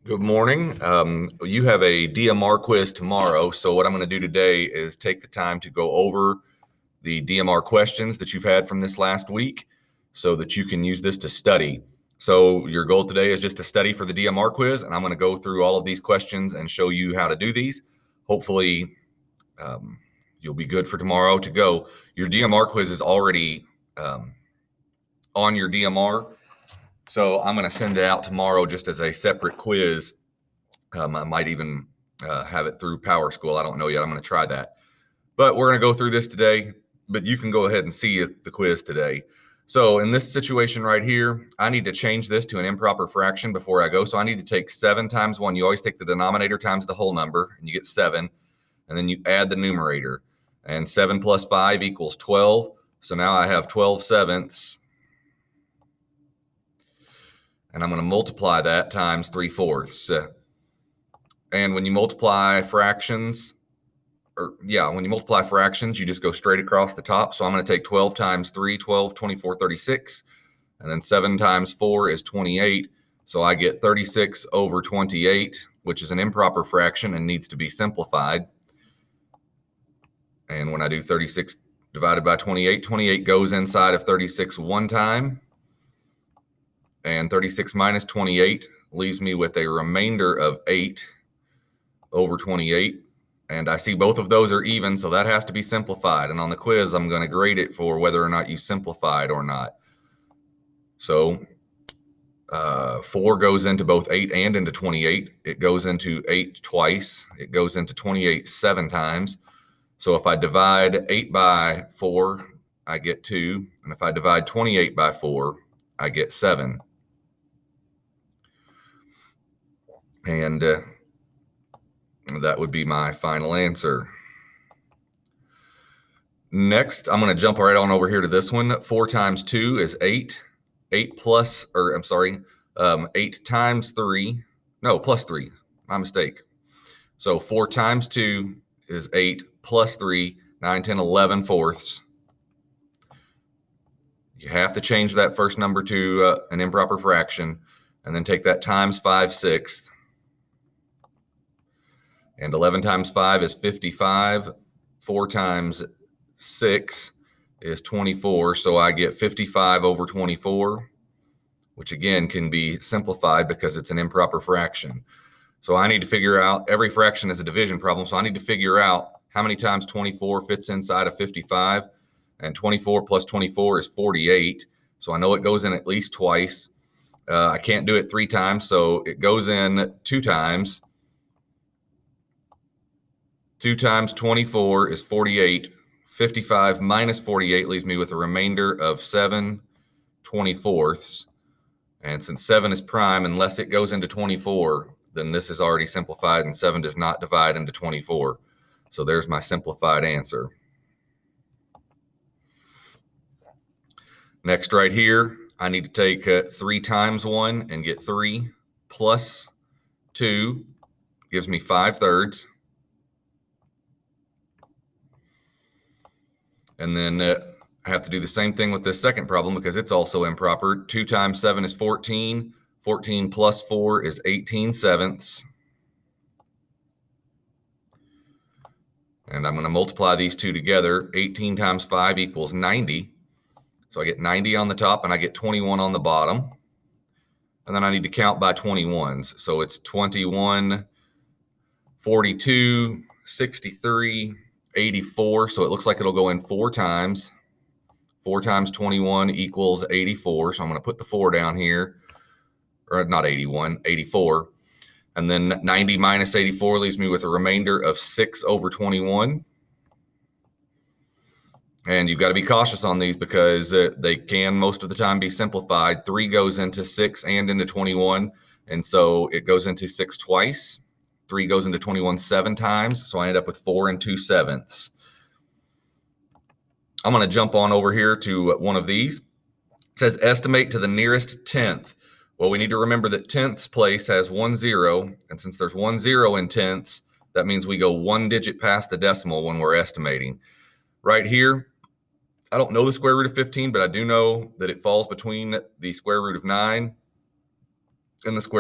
Good morning. You have a DMR quiz tomorrow. So what I'm going to do today is take the time to go over the DMR questions that you've had from this last week so that you can use this to study. So your goal today is just to study for the DMR quiz, and I'm going to go through all of these questions and show you how to do these. Hopefully, you'll be good for tomorrow to go. Your DMR quiz is already on your DMR. So I'm going to send it out tomorrow just as a separate quiz. I might even have it through Power School. I don't know yet. I'm going to try that. But we're going to go through this today. But you can go ahead and see the quiz today. So in this situation right here, I need to change this to an improper fraction before I go. So I need to take 7 times 1. You always take the denominator times the whole number, and you get 7. And then you add the numerator. And 7 plus 5 equals 12. So now I have 12 sevenths. And I'm going to multiply that times 3/4. And when you multiply fractions, you just go straight across the top. So I'm going to take 12 times 3, 12, 24, 36. And then 7 times 4 is 28. So I get 36 over 28, which is an improper fraction and needs to be simplified. And when I do 36 divided by 28, 28 goes inside of 36 one time. And 36 minus 28 leaves me with a remainder of 8 over 28. And I see both of those are even, so that has to be simplified. And on the quiz, I'm going to grade it for whether or not you simplified or not. So 4 goes into both 8 and into 28. It goes into 8 twice. It goes into 28 7 times. So if I divide 8 by 4, I get 2. And if I divide 28 by 4, I get 7. And that would be my final answer. Next, I'm going to jump right on over here to this one. 4 times 2 is 8. 8 plus 3. No, plus 3. My mistake. So 4 times 2 is 8 plus 3, 9, 10, 11 fourths. You have to change that first number to an improper fraction, and then take that times 5/6. And 11 times 5 is 55. 4 times 6 is 24. So I get 55 over 24, which again can be simplified because it's an improper fraction. So I need to figure out, every fraction is a division problem. So I need to figure out how many times 24 fits inside of 55. And 24 plus 24 is 48. So I know it goes in at least twice. I can't do it 3 times. So it goes in 2 times. 2 times 24 is 48. 55 minus 48 leaves me with a remainder of 7 24ths. And since 7 is prime, unless it goes into 24, then this is already simplified, and 7 does not divide into 24. So there's my simplified answer. Next right here, I need to take 3 times 1 and get 3 plus 2 gives me 5/3. And then I have to do the same thing with this second problem because it's also improper. 2 times 7 is 14. 14 plus 4 is 18 sevenths. And I'm going to multiply these two together. 18 times 5 equals 90. So I get 90 on the top and I get 21 on the bottom. And then I need to count by 21s. So it's 21, 42, 63, 84. So it looks like it'll go in 4 times. 4 times 21 equals 84. So I'm going to put the 4 down here. Or not 81, 84. And then 90 minus 84 leaves me with a remainder of 6 over 21. And you've got to be cautious on these because they can most of the time be simplified. 3 goes into 6 and into 21. And so it goes into 6 twice. 3 goes into 21 7 times. So I end up with 4 2/7. I'm going to jump on over here to one of these. It says estimate to the nearest tenth. Well, we need to remember that tenths place has 1 0. And since there's 1 0 in tenths, that means we go 1 digit past the decimal when we're estimating. Right here, I don't know the square root of 15, but I do know that it falls between the square root of 9 and the square